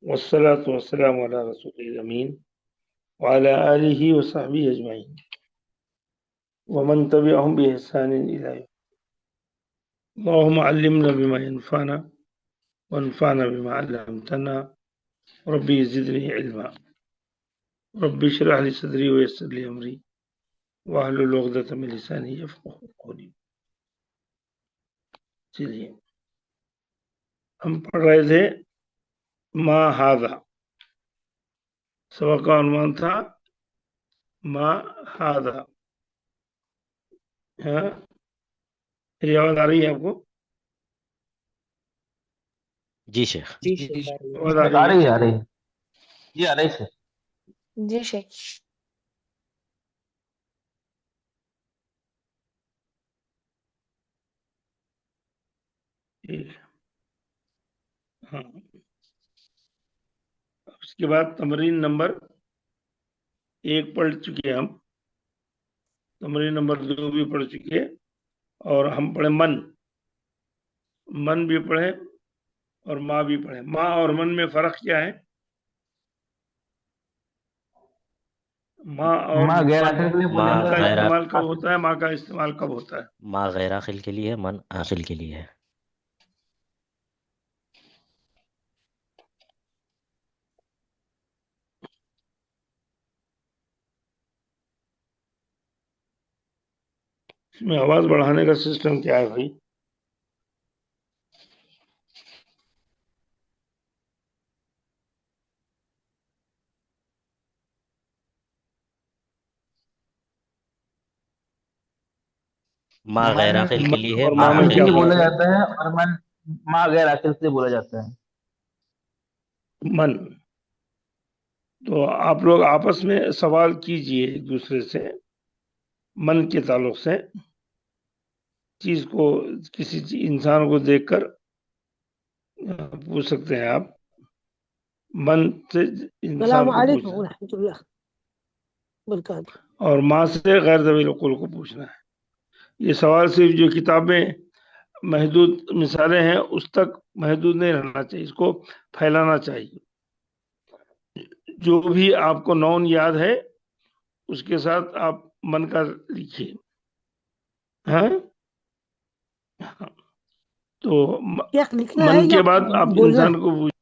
والصلاة والسلام على رسول الأمين وعلى آله وصحبه أجمعين ومن تبعهم بإحسان إلى يوم. اللهم علمنا بما ينفعنا وانفعنا بما علمتنا ربي زدني علما ربي اشرح لي صدري ويسر لي أمري واحلل عقدة من لساني يفقهوا قولي. چلیے ہم پڑھ رہے تھے ما ہاذا، سبق کا عنوان تھا ما ہاذا. ہاں، میری آواز آ رہی ہے آپ کو؟ جی شیخ. آواز آ رہی ہے؟ آ رہی ہے جی، آ رہی ہے. جی شیخ. ٹھیک ہے. ہاں، اس کے بعد تمرین نمبر 1 پڑھ چکے ہم، تمرین نمبر 2 بھی پڑھ چکے، اور ہم پڑھے من بھی پڑھے اور ماں بھی پڑھے. ماں اور من میں فرق کیا ہے؟ ماں اور ماں غیر عاقل کے لیے ماں من کا غیر استعمال کب ہوتا ہے، ماں کا استعمال کب ہوتا ہے؟ ماں غیر عاقل کے لیے، من عاقل کے لیے ہے. اس میں آواز بڑھانے کا سسٹم کیا ہے بھائی؟ ماں غیر عاقل کے لیے ہے، اور ماں ماں میں عاقل کیا عاقل کے بولا لیے. جاتا ہے اور من ماں غیر عاقل سے بولا جاتا ہے. من. تو آپ لوگ آپس میں سوال کیجئے ایک دوسرے سے من کے تعلق سے، چیز کو، کسی انسان کو دیکھ کر پوچھ سکتے ہیں آپ. من سے انسان السلام کو علیکم پوچھنا ورحمۃ اللہ وبرکاتہ. اور ماں سے غیر ذوی العقول کو پوچھنا ہے. یہ سوال صرف جو کتابیں محدود مثالیں ہیں اس تک محدود نہیں رہنا چاہیے، اس کو پھیلانا چاہیے. جو بھی آپ کو نون یاد ہے اس کے ساتھ آپ من کا لکھیے. ہاں، تو شیخ لکھنا ہے من یا کے بعد آپ بولنا انسان ہے؟ کو پوچھ.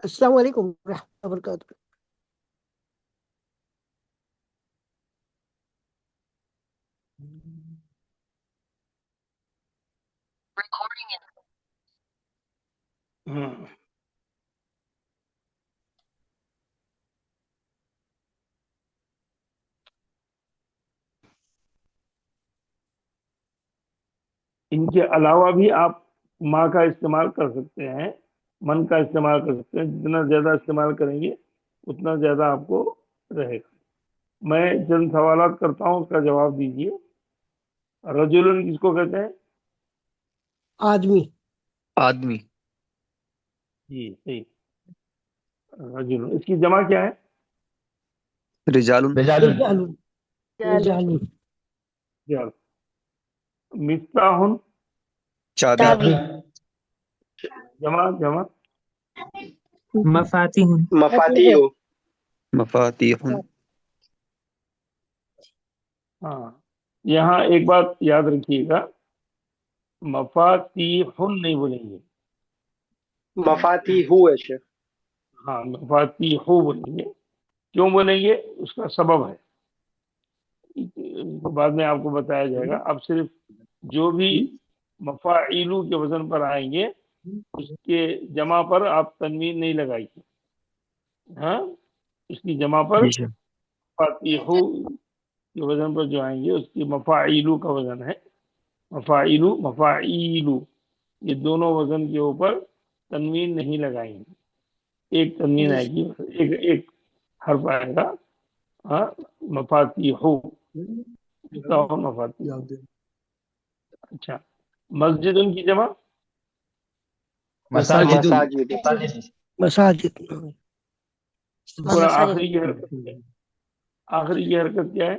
السلام علیکم ورحمۃ اللہ وبرکاتہ. ہاں، ان کے علاوہ بھی آپ ماں کا استعمال کر سکتے ہیں، من کا استعمال کر سکتے ہیں. جتنا زیادہ استعمال کریں گے اتنا زیادہ آپ کو رہے گا. میں چند سوالات کرتا ہوں، اس کا جواب دیجیے. رجل کس کو کہتے ہیں؟ آدمی. جی صحیح، رجل. اس کی جمع کیا ہے؟ رجال. رجال. مفتاح. چابی. جمع مفاتیح. ہاں، یہاں ایک بات یاد رکھیے گا، مفاتیح نہیں بولیں گے. مفاتیح ہے شیخ. ہاں، مفاتیح بولیں گے. کیوں بولیں گے؟ اس کا سبب ہے، بعد میں آپ کو بتایا جائے گا. اب صرف جو بھی مفاعیلو کے وزن پر آئیں گے اس کے جمع پر آپ تنوین نہیں لگائیے. ہاں، اس کی جمع پر مفاتیح کے وزن پر جو آئیں گے اس کی مفاعیلو کا وزن ہے. مفاعیلو یہ دونوں وزن کے اوپر تنوین نہیں لگائیں گے. ایک تنوین آئے گی، ایک حرف آئے گا. ہاں، مفاتیح. اچھا، مسجد ان کی جمع مساجد. مساجد. پورا آخری کی حرکت ہے. آخری کی حرکت کیا ہے؟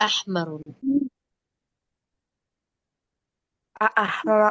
أحمر أحمر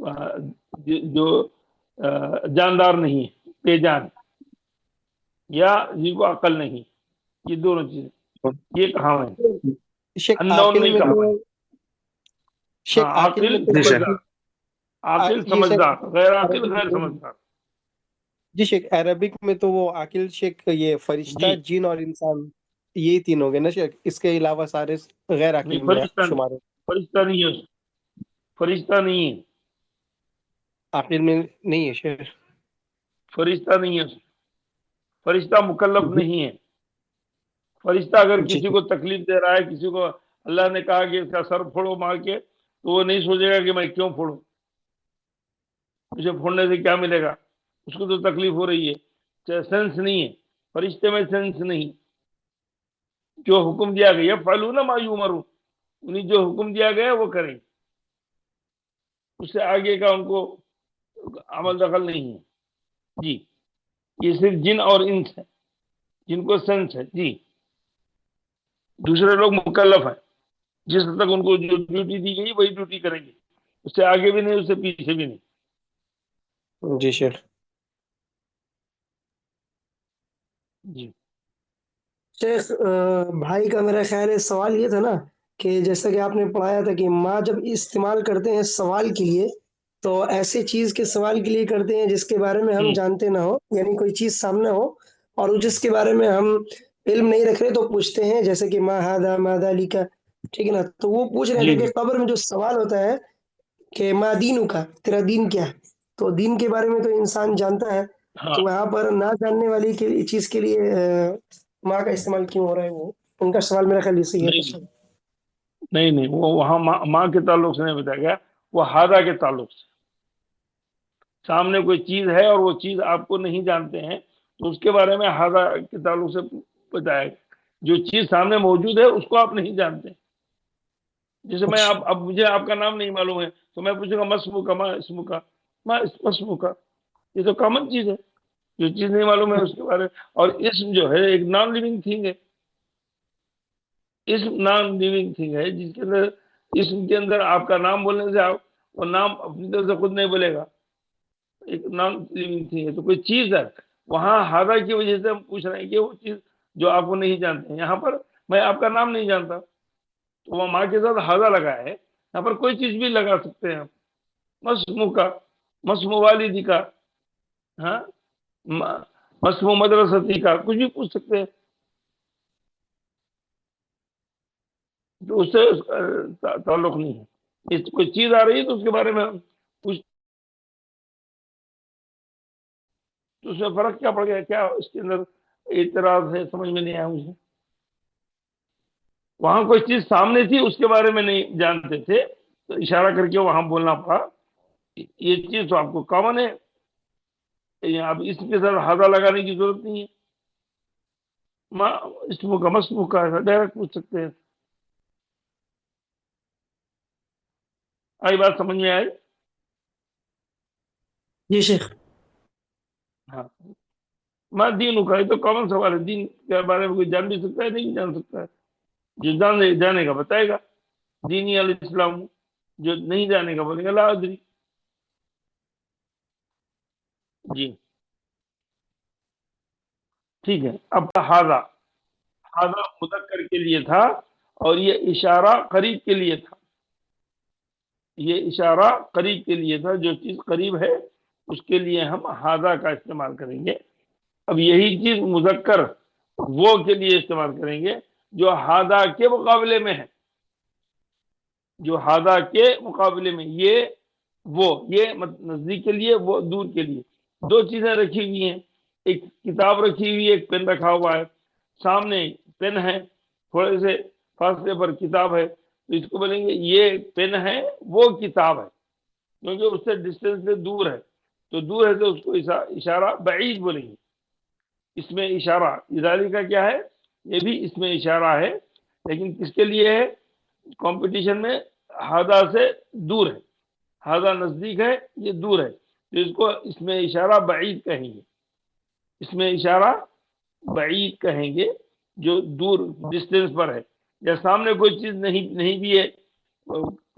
جو جاندار نہیں ہے، بے جان، یا جن کو عقل نہیں، یہ دونوں چیزیں یہ کہاں ہے؟ شیخ ان نون عاقل نہیں میں کہاں تو ہے؟ شیخ ہاں عاقل میں عاقل تو سمجھدار، عاقل یہ شیخ سمجھدار، غیر عاقل عربک غیر میں، سمجھدار. جی شیخ عربک میں تو وہ عاقل شیخ یہ فرشتہ، جی جن اور انسان، یہ تین ہو گئے نا شیخ، اس کے علاوہ سارے غیر نہیں، عاقل میں فرشتہ شمار ہو. فرشتہ نہیں ہے، فرشتہ نہیں ہے، عاقل میں نہیں ہے شیخ. فرشتہ نہیں ہے، فرشتہ مکلف نہیں ہے. فرشتہ اگر جی کسی کو تکلیف دے رہا ہے، کسی کو اللہ نے کہا کہ اس کا سر پھوڑو مار کے، تو وہ نہیں سوچے گا کہ میں کیوں پھوڑوں، مجھے پھوڑنے سے کیا ملے گا، اس کو تو تکلیف ہو رہی ہے، سینس نہیں ہے. فرشتے میں سینس نہیں. جو حکم دیا گیا فعلون ما یؤمرون، انہیں جو حکم دیا گیا وہ کریں، اس سے آگے کا ان کو عمل دخل نہیں ہے. جی یہ صرف جن اور انس ہے جن کو سینس ہے. جی دوسرے لوگ مکلف ہیں، جس حد تک ان کو جو ڈیوٹی دی گئی وہی ڈیوٹی کریں گے، اس سے آگے بھی نہیں، اس سے پیچھے بھی نہیں. جی شیخ. جی شیخ بھائی کا میرا خیال ہے سوال یہ تھا نا کہ جیسا کہ آپ نے پڑھایا تھا کہ ماں جب استعمال کرتے ہیں سوال کے لیے تو ایسے چیز کے سوال کے لیے کرتے ہیں جس کے بارے میں ہم جانتے نہ ہو، یعنی کوئی چیز سامنے ہو اور جس کے بارے میں ہم علم نہیں رکھ رہے تو پوچھتے ہیں، جیسے کہ ما ہذا ماذا لکا، ٹھیک ہے نا. تو وہ پوچھ رہے جی تھے کہ قبر میں جو سوال ہوتا ہے کہ ما دینو کا، تیرا دین کیا ہے، تو دین کے بارے میں تو انسان جانتا ہے، ہاں تو وہاں پر نہ جاننے والی چیز کے لیے ماں کا استعمال کیوں ہو رہا ہے؟ وہ ان کا سوال میرا خیال اس سے یہ نہیں تھا. نہیں نہیں، وہ وہاں ماں کے تعلق سے نہیں بتایا گیا، وہ ہادا کے تعلق سے. سامنے کوئی چیز ہے اور وہ چیز آپ کو نہیں جانتے ہیں تو اس کے بارے میں ہادا کے تعلق سے بتایا گیا. جو چیز سامنے موجود ہے اس کو آپ نہیں جانتے. جیسے میں اچھا اب مجھے آپ کا نام نہیں معلوم ہے تو میں پوچھوں گا مسمو کا، ماں اسمو کا، ماں مسمو کا، یہ تو کامن چیز ہے. جو چیز نہیں معلوم ہے اس کے بارے میں. اور اسم جو ہے ایک نان لیونگ تھنگ ہے، اسم نان لیونگ تھنگ ہے، جس کے اندر اسم کے اندر آپ کا نام بولنے سے وہ نام اپنی طرف سے خود نہیں بولے گا، ایک نان لیونگ تھنگ ہے. تو کوئی چیز ہے وہاں ہادا کی وجہ سے ہم پوچھ رہے ہیں کہ وہ چیز جو آپ کو نہیں جانتے ہیں. یہاں پر میں آپ کا نام نہیں جانتا تو وہ ماں کے ساتھ ہادا لگا ہے. یہاں پر کوئی چیز بھی لگا سکتے ہیں آپ، مسمو کا، مسمو والدی کا، ہاں مسمو مدرستی کا، کچھ بھی پوچھ سکتے ہیں. تو اس سے تعلق نہیں ہے. کوئی چیز آ رہی ہے تو اس کے بارے میں کچھ، تو اس میں فرق کیا پڑ گیا؟ کیا اس کے اندر اعتراض ہے؟ سمجھ میں نہیں آیا مجھے. وہاں کوئی چیز سامنے تھی اس کے بارے میں نہیں جانتے تھے تو اشارہ کر کے وہاں بولنا پڑا. یہ چیز تو آپ کو کامن ہے، اب اس کے ساتھ ہادا لگانے کی ضرورت نہیں ہے. اسمو کا مسمو کا ڈائریکٹ پوچھ سکتے ہیں. آئی بات سمجھ میں آئی؟ جی شیخ. ہاں ماں دین کا، یہ تو کامن سوال ہے. دین کے بارے میں کوئی جان بھی سکتا ہے، نہیں جان سکتا ہے. جو جانے کا بتائے گا دینی الاسلام، جو نہیں جانے کا بولے گا لا ادری. جی ٹھیک ہے. اب ہاذا، ہاذا مذکر کے لیے تھا اور یہ اشارہ قریب کے لیے تھا. یہ اشارہ قریب کے لیے تھا، جو چیز قریب ہے اس کے لیے ہم ہاذا کا استعمال کریں گے. اب یہی چیز مذکر وہ کے لیے استعمال کریں گے جو ہاذا کے مقابلے میں ہے. جو ہاذا کے مقابلے میں، یہ نزدیک کے لیے، وہ دور کے لیے. دو چیزیں رکھی ہوئی ہیں، ایک کتاب رکھی ہوئی ہے، ایک پین رکھا ہوا ہے. سامنے پین ہے، تھوڑے سے فاصلے پر کتاب ہے، تو اس کو بولیں گے یہ پین ہے، وہ کتاب ہے، کیونکہ اس سے ڈسٹینس سے دور ہے. تو دور ہے تو اس کو اشارہ بعید بولیں گے. اس میں اشارہ ذالک کا کیا ہے؟ یہ بھی اس میں اشارہ ہے، لیکن کس کے لیے ہے؟ کمپٹیشن میں ہاذا سے دور ہے، ہاذا نزدیک ہے، یہ دور ہے، تو اس کو اس میں اشارہ بعید کہیں گے. اس میں اشارہ بعید کہیں گے جو دور ڈسٹینس پر ہے. یا سامنے کوئی چیز نہیں بھی ہے،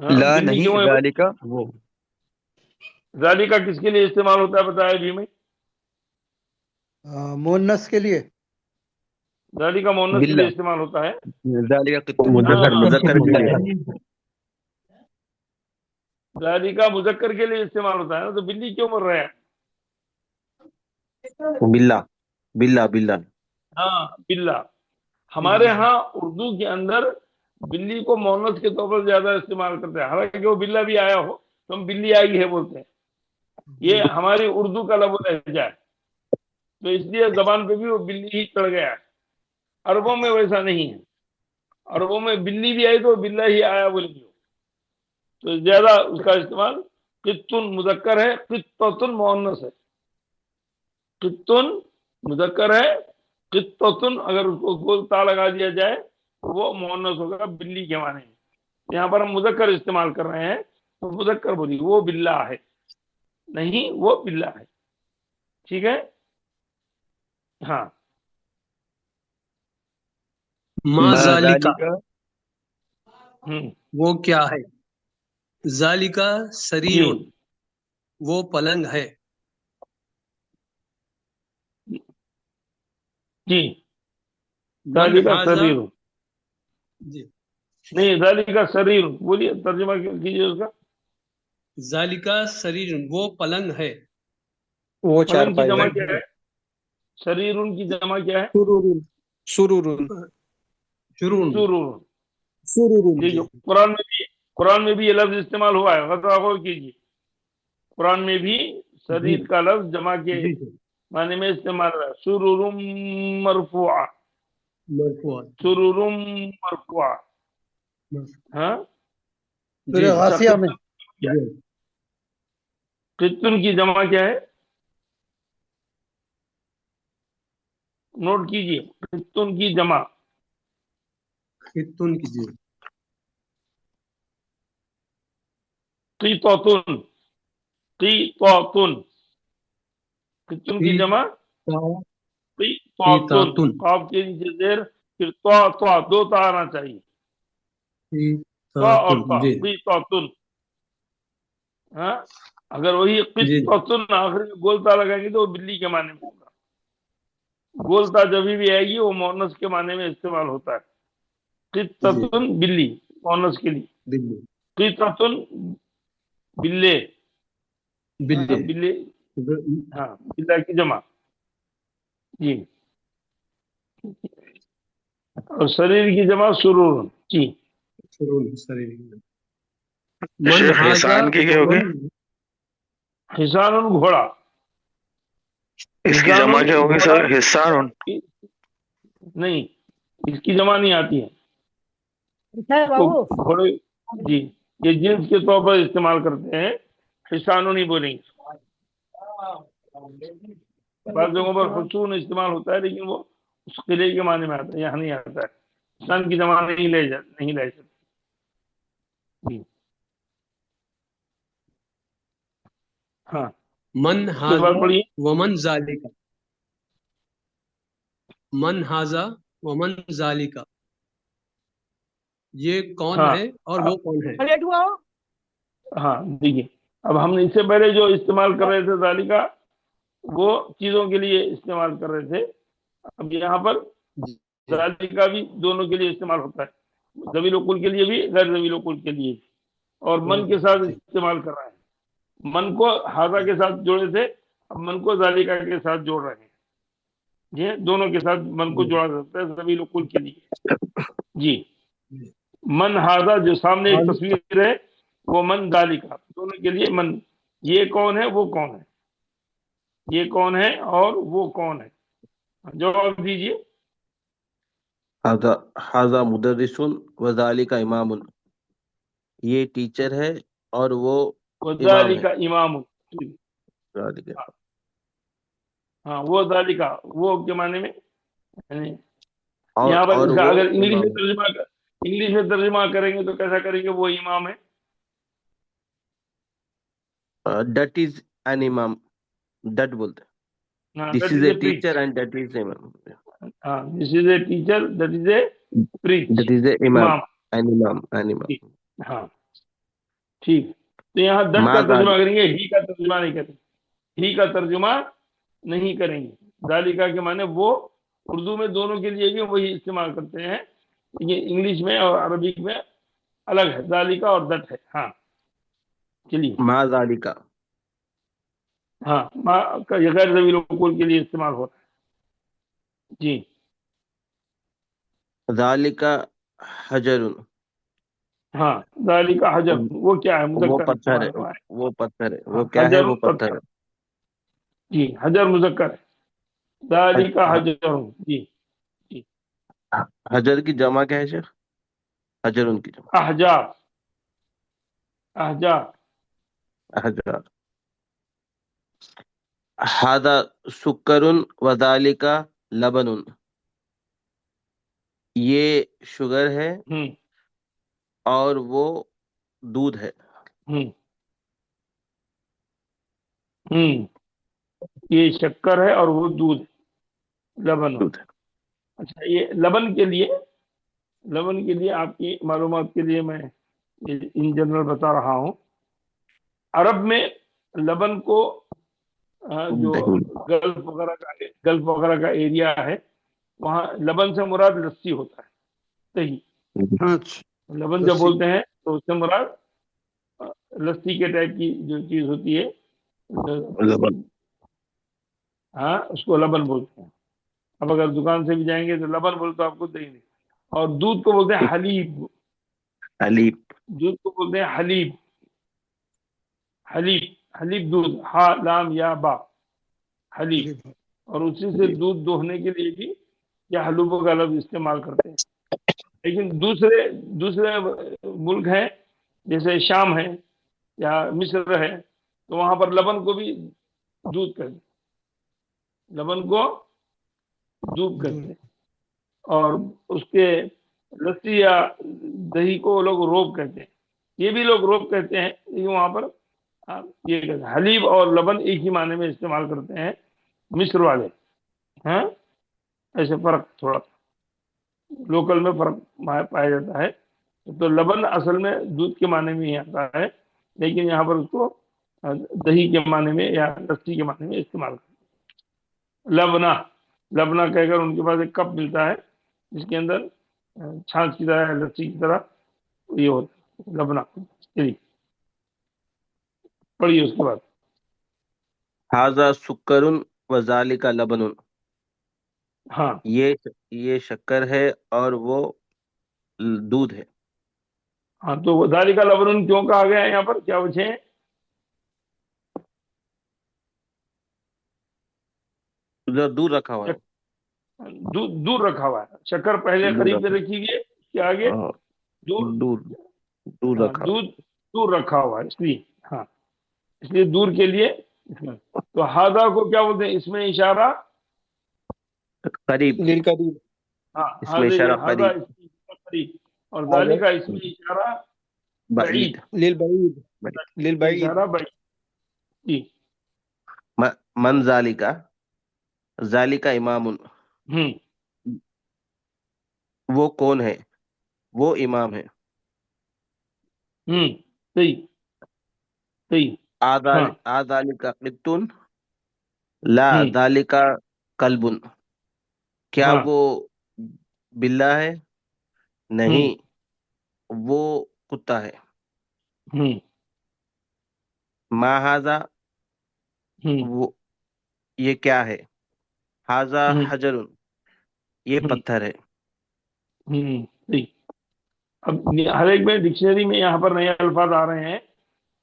ہاں لا بلی نہیں کیوں ہے بھائی؟ ذالک وہ ذالکا کس کے لیے استعمال ہوتا ہے بتایا ابھی میں؟ مونس کے لیے ذالکا مونس کے بلا لیے استعمال ہوتا ہے. ذالک قطن مذکر ہاں مذکر کے لیے ذالکا مذکر کے لیے استعمال ہوتا ہے نا، تو بلی کیوں بول رہے ہیں؟ بلا بلا بلا ہاں بلا. ہمارے ہاں اردو کے اندر بلی کو مونس کے طور پر زیادہ استعمال کرتے ہیں، حالانکہ وہ بلا بھی آیا ہو تو ہم بلی آئی ہے بولتے ہیں. یہ ہماری اردو کا لب و لہجہ ہے، تو اس لیے زبان پہ بھی وہ بلی ہی چڑھ گیا ہے. عربوں میں ویسا نہیں ہے، عربوں میں بلی بھی آئی تو بلا ہی آیا بولے گی، تو زیادہ اس کا استعمال. قطن مذکر ہے، قطن مؤنث ہے. قطن مذکر ہے، قطن اگر اس کو گول تا لگا دیا جائے تو وہ مؤنث ہوگا بلی کے معنی میں. یہاں پر ہم مذکر استعمال کر رہے ہیں تو مذکر بولی وہ بلا ہے، نہیں وہ بلا ہے. ٹھیک ہے. ہاں ما ما ذالکا ذالک وہ کیا ہے، ذالکا جی سریر وہ پلنگ ہے، جی من ذالکا ہاذا سریر. جی نہیں ذالکا سریر بولیے، ترجمہ کیجیے اس کا. ذالکا سریر وہ پلنگ ہے، وہ پلنگ کی چارپائی جمع ہے. کیا ہے؟ سریرن کی جمع کیا ہے؟ سرورن سرورن شرون سرور. سرورن جی. دیکھیے قرآن میں بھی یہ لفظ استعمال ہوا ہے، غور کیجیے. قرآن میں بھی سریر کا لفظ جمع کے جی معنی میں استعمال ہوا ہے. سرورم مرفوعہ، مرفوع سرورم مرفوعہ. ہاں سورہ غاشیہ میں قطن کی جمع کیا ہے؟ نوٹ کیجیے، قطن کی جمع خطن کیجیے قیطتن. قیطتن قطن کی جمع قیطتن. قاف کے نیچے زیر، پھر تو دو تا آنا چاہیے، تو اور تو. قیطتن. ہاں اگر وہی قطتن آخر میں گولتا لگائیں گے تو وہ بلی کے معنی میں ہوگا. گولتا جب بھی آئے گی وہ مونس کے معنی میں استعمال ہوتا ہے. قطتن بلی مونس کے لیے، قطتن بلے بلے. ہاں بلا کی جمع. جی اور شریر کی جمع سرور. جی من حسان کی کیا ہوگی؟ حسان گھوڑا. اس کی جمع کیا ہوگی سر؟ حسان نہیں، اس کی جمع نہیں آتی ہے. گھوڑے جی یہ جنس کے طور پر استعمال کرتے ہیں، حسانو نہیں بولیں گے. بعض جگہوں پر حسون استعمال ہوتا ہے لیکن وہ اس قلعے کے معنی میں آتا ہے، یہاں نہیں آتا ہے. حسان کی جمع نہیں لے سکتے. ہاں من اس کے ہاذا بعد پڑھیے. ومن ذالکا، من ہاذا ومن ذالکا یہ کون ہاں ہے اور وہ کون ہے. ہاں دیکھیے، اب ہم نے اس سے پہلے جو استعمال کر رہے تھے ذالکا وہ چیزوں کے لیے استعمال کر رہے تھے. اب یہاں پر ذالکا بھی دونوں کے لیے استعمال ہوتا ہے، ذویل العقول کے لیے بھی، غیر ذویل العقول کے لیے بھی. اور من کے ساتھ استعمال کر رہے ہیں. من کو ہاذا کے ساتھ جوڑے تھے، اب من کو ذالکا کے ساتھ جوڑ رہے ہیں. جی دونوں کے ساتھ من کو جوڑا سکتا ہے ذویل العقول کے لیے. جی من ہاذا جو سامنے ایک تصویر ہے وہ من ذالکا، دونوں کے لیے من. یہ کون ہے وہ کون ہے، یہ کون ہے اور وہ کون ہے. جواب دیجیے. ہاذا مدرس وذالک امام، یہ ٹیچر ہے اور وہ امام ہے. ذالکا امام. ہاں وہ ذالکا وہ کے معنی میں یعنی یہاں پر اس کا اگر انگلش میں ترجمہ کریں گے تو کیسا کریں گے؟ وہ امام ہے. دیٹ از این امام، دیٹ بولتے ہیں. This is a teacher and that is امام. ہاں this is a teacher that is a preach. That is a امام، این امام، این امام. ہاں ٹھیک. تو یہاں دٹ ما کا ترجمہ ذالک کریں گے، ہی کا ترجمہ نہیں کریں گے، ہی کا ترجمہ نہیں کریں گے. ذالکا کے معنی وہ، اردو میں دونوں کے لیے بھی وہی استعمال کرتے ہیں، یہ انگلش میں اور عربک میں الگ ہے، ذالکا اور دٹ ہے. ہاں چلیے. ما ذالک ہاں یہ غیر ذوی العقول کے لیے استعمال ہوتا ہے. جی. ذالک حجر، ہاں ذالکا حجر، وہ کیا ہے؟ وہ مذکر پتھر استعمال ہے، ہوا ہے. وہ پتھر ہے، ہاں وہ کیا ہے؟ حجر وہ پتھر پتھر. جی حجر مذکر ہے، ذالکا ہے. حجر. جی. جی. حجر کی جمع کیا ہے شیخ؟ حجر ان کی جمع احجار. احجار. حجر. ہذا سکر وذالک لبن، یہ شوگر ہے ہوں اور وہ دودھ ہے. ہوں ہوں یہ شکر ہے اور وہ دودھ ہے، لبن. دودھ ہے. اچھا، یہ لبن کے لیے آپ کی معلومات کے لیے میں ان جنرل بتا رہا ہوں. عرب میں لبن کو جو دہی. گلف وغیرہ کا ایریا ہے، وہاں لبن سے مراد لسی ہوتا ہے، دہی. اچھا لبن جب لسی بولتے ہیں تو اس سے مراد لسی کے ٹائپ کی جو چیز ہوتی ہے، لبن. ہاں اس کو لبن بولتے ہیں. اب اگر دکان سے بھی جائیں گے تو لبن بولتے تو آپ کو دہی نہیں. اور دودھ کو بولتے ہیں حلیب. حلیب. دودھ کو بولتے ہیں حلیب. حلیب، حلیب دودھ، ہا لام یا با، حلیب. اور اسی سے دودھ دوہنے کے لیے بھی یا حلوبوں کا لفظ استعمال کرتے ہیں. لیکن دوسرے ملک ہیں جیسے شام ہے یا مصر ہے، تو وہاں پر لبن کو بھی دودھ کہتے ہیں، لبن کو دودھ کہتے ہیں. اور اس کے لسی یا دہی کو وہ لوگ روب کہتے ہیں. یہ بھی لوگ روب کہتے ہیں، لیکن وہاں پر یہ کہتے ہیں. حلیب اور لبن ایک ہی معنی میں استعمال کرتے ہیں مصر والے. ہاں ایسے فرق تھوڑا لوکل میں فرق پایا جاتا ہے. تو لبن اصل میں دودھ کے معنی میں ہی آتا ہے، لیکن یہاں پر اس کو دہی کے معنی میں یا لسی کے معنی میں استعمال کرتے ہیں. لبنا کہہ کر ان کے پاس ایک کپ ملتا ہے جس کے اندر چھاچھ کی طرح لسی کی طرح یہ ہوتا ہے لبنا. چلیے پڑھیے اس کے بعد. ہذا سکر وذالک لبن، ہاں یہ شکر ہے اور وہ دودھ ہے. ہاں تو ذالک لبن کیوں کہا گیا ہے یہاں پر؟ کیا وجہ ہے؟ ادھر دور رکھا ہوا ہے. دور رکھا ہوا ہے. شکر پہلے دور قریب رکھا. میں رکھی گئی، اس کے آگے دور. دور دور ہاں رکھا. دودھ دور رکھا ہوا ہے اس لیے. ہاں اس لیے دور کے لیے. تو ہادا کو کیا بولتے ہیں؟ اس میں اشارہ قریب. للقریب. ہاں اس میں اشارہ ہادا قریب. اس میں اشارہ قریب، اور هذا ذالکا اس میں اشارہ بعید. بعید. للبعید. بعید. اس میں للبعید. اشارہ بعید. جی. من ذالک، ذالک امام، ہوں وہ کون ہے؟ وہ امام ہے. صحیح صحیح. ہاں ذالک قط لا ہوں ذالک کلب، کیا ہاں وہ بلہ ہے؟ ہوں نہیں وہ کتا ہے. ہوں ما ھذا، ہوں وہ یہ کیا ہے؟ ھذا ہوں حجر، یہ ہوں پتھر ہے. صحیح. اب ہر ایک میں ڈکشنری میں یہاں پر نئے الفاظ آ رہے ہیں،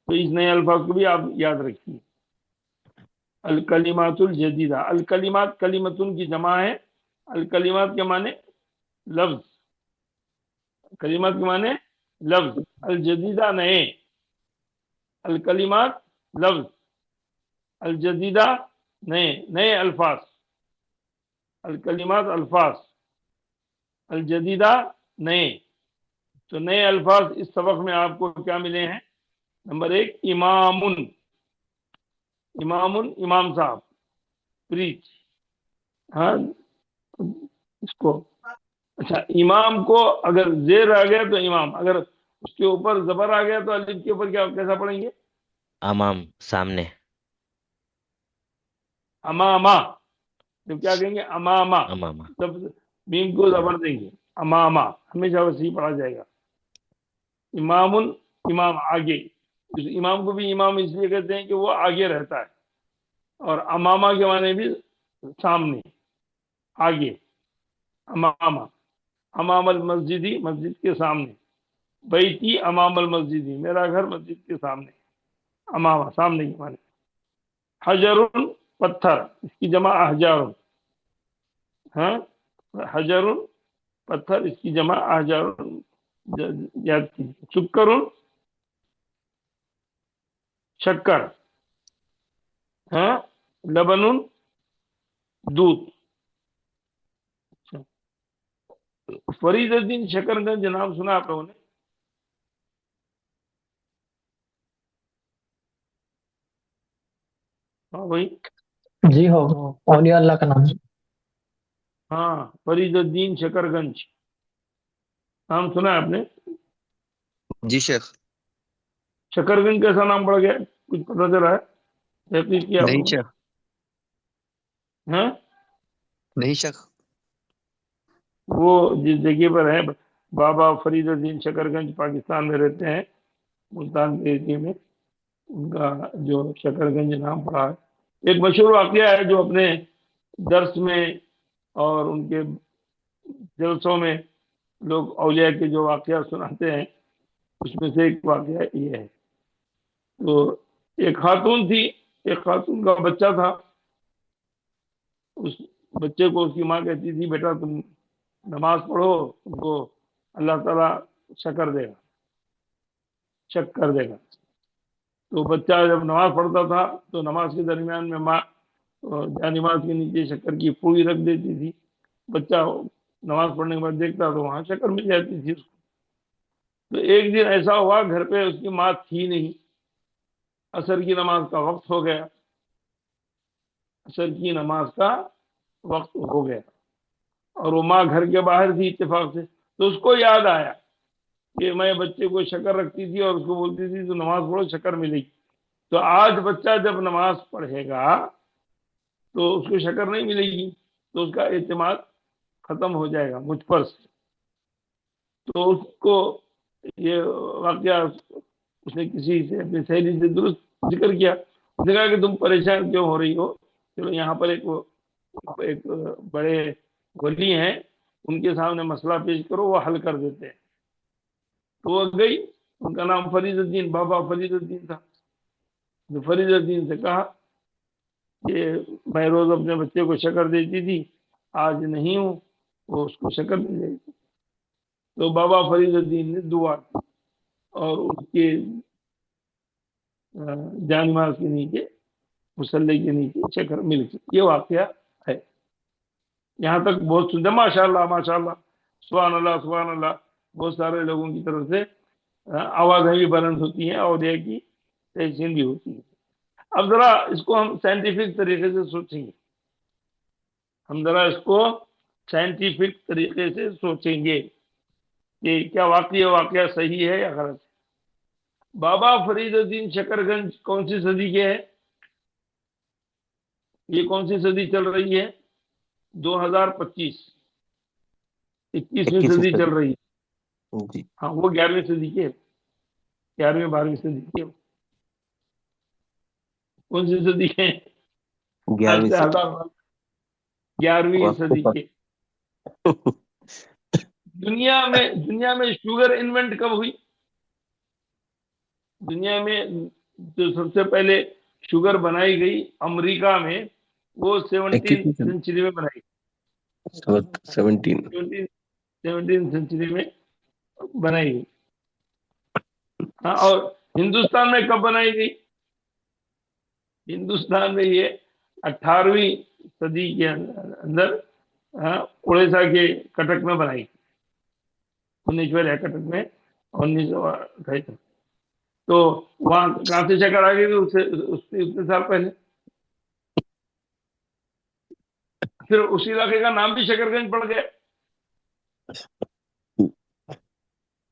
تو اس نئے الفاظ کو بھی آپ یاد رکھیے. الکلمات الجدیدہ. الکلمات کلمتن کی جمع ہے. الکلمات کے معنی لفظ، کلمات کے معنی لفظ. الجدیدہ نئے، الکلمات لفظ، الجدیدہ نئے الفاظ. الکلمات الفاظ، الجدیدہ نئے. تو نئے الفاظ اس سبق میں آپ کو کیا ملے ہیں؟ نمبر 1 امام صاحب، پریچ. ہاں اس کو اچھا، امام کو اگر زیر آ گیا تو امام، اگر اس کے اوپر زبر آ گیا تو الف کے اوپر کیسا پڑھیں گے؟ امام سامنے. اماما. جب کیا کہیں گے؟ اماما. امامہ. جب میم کو زبر دیں گے اماما، ہمیشہ وسیع پڑھا جائے گا. امام، امام آگے. اس امام کو بھی امام اس لیے کہتے ہیں کہ وہ آگے رہتا ہے، اور اماما کے معنی بھی سامنے، آگے. اماما، امام المسجدی، مسجد کے سامنے. بیتی امام المسجدی، میرا گھر مسجد کے سامنے. اماما سامنے کے معنی. حجر، پتھر، اس کی جمع احجار. ہاں، حجر پتھر، اس کی جمع احجار یاد کی. شکر، شکر. ہاں، لبن، دودھ. فرید الدین شکر گنج نام سنا آپ لوگوں نے؟ ہاں بھائی. جی ہو اولیاء اللہ کا نام. ہاں، فرید الدین شکر گنج نام سنا ہے آپ نے؟ جی شیخ. شکر گنج کیسا نام پڑ گیا؟ کچھ پتہ چلا ہے؟ تحقیق کیا آپ نہیں لوگوں نے؟ شیخ. ہاں، نہیں شیخ. وہ جس جگہ پر ہے بابا فرید الدین شکر گنج پاکستان میں رہتے ہیں، ملتان کے ایریے میں. ان کا جو شکر گنج نام پڑا ہے، ایک مشہور واقعہ ہے جو اپنے درس میں اور ان کے جلسوں میں لوگ اولیاء کے جو واقعات سناتے ہیں، اس میں سے ایک واقعہ یہ ہے. تو ایک خاتون تھی، ایک خاتون کا بچہ تھا. اس بچے کو اس کی ماں کہتی تھی بیٹا تم نماز پڑھو، تم کو اللہ تعالیٰ شکر دے گا، شکر دے گا. تو بچہ جب نماز پڑھتا تھا تو نماز کے درمیان میں ماں نماز کے نیچے شکر کی پوری رکھ دیتی تھی. بچہ نماز پڑھنے کے بعد دیکھتا تو وہاں شکر مل جاتی تھی اس کو. تو ایک دن ایسا ہوا گھر پہ اس کی ماں تھی نہیں، عصر کی نماز کا وقت ہو گیا، عصر کی نماز کا وقت ہو گیا، اور وہ ماں گھر کے باہر تھی اتفاق سے. تو اس کو یاد آیا کہ میں بچے کو شکر رکھتی تھی اور اس کو بولتی تھی تو نماز پڑھو شکر ملے گی. تو آج بچہ جب نماز پڑھے گا تو اس کو شکر نہیں ملے گی، تو اس کا اعتماد ختم ہو جائے گا مجھ پر سے. تو اس کو یہ واقعہ اس نے کسی سے اپنی سہیلی سے درست ذکر کیا. اس نے کہا کہ تم پریشان کیوں ہو رہی ہو، چلو یہاں پر ایک بڑے ولی ہیں، ان کے سامنے مسئلہ پیش کرو، وہ حل کر دیتے ہیں. تو وہ گئی، ان کا نام فرید الدین، بابا فرید الدین تھا. تو فرید الدین سے کہا کہ میں روز اپنے بچے کو شکر دیتی تھی، آج نہیں ہوں، وہ اس کو شکر مل جائے گی. تو بابا فرید الدین نے دعا کی اور اس کے جان ماز کے نیچے، مسلح کے نیچے شکر مل گئی. یہ واقعہ ہے. یہاں تک بہت سندر، ماشاء اللہ ماشاء اللہ، سبحان اللہ سبحان اللہ. بہت سارے لوگوں کی طرف سے آوازیں بھی بلند ہوتی ہیں اور یہ کی تحسین بھی ہوتی ہے. اب ذرا اس کو ہم سائنٹیفک طریقے سے سوچیں گے، ہم ذرا اس کو سائنٹیفک طریقے سے سوچیں گے کہ کیا واقعہ صحیح ہے یا غلط ہے. بابا فرید الدین شکر گنج کون سی صدی کے ہیں؟ یہ کون سی صدی چل رہی ہے؟ 2025، 21ویں صدی چل رہی ہے. جی ہاں، وہ 11ویں صدی کے، 11ویں 12ویں صدی کے. کون سی صدی کے؟ آج 11ویں سے صدی. 11ویں صدی کے. دنیا میں شوگر انوینٹ کب ہوئی؟ دنیا میں جو سب سے پہلے شوگر بنائی گئی امریکہ میں، وہ 17 سینچری میں بنائی گئی. 17 سینچری میں بنائی گئی. ہاں، اور ہندوستان میں کب بنائی گئی؟ ہندوستان میں یہ 18ویں صدی کے اندر اڑیسہ کے کٹک میں بنائی گئی. 19 کٹک میں 1928. تو وہاں کہاں سے شکر آ گئی اس سے اتنے سال پہلے. پھر اس علاقے کا نام بھی شکر گنج پڑ گیا.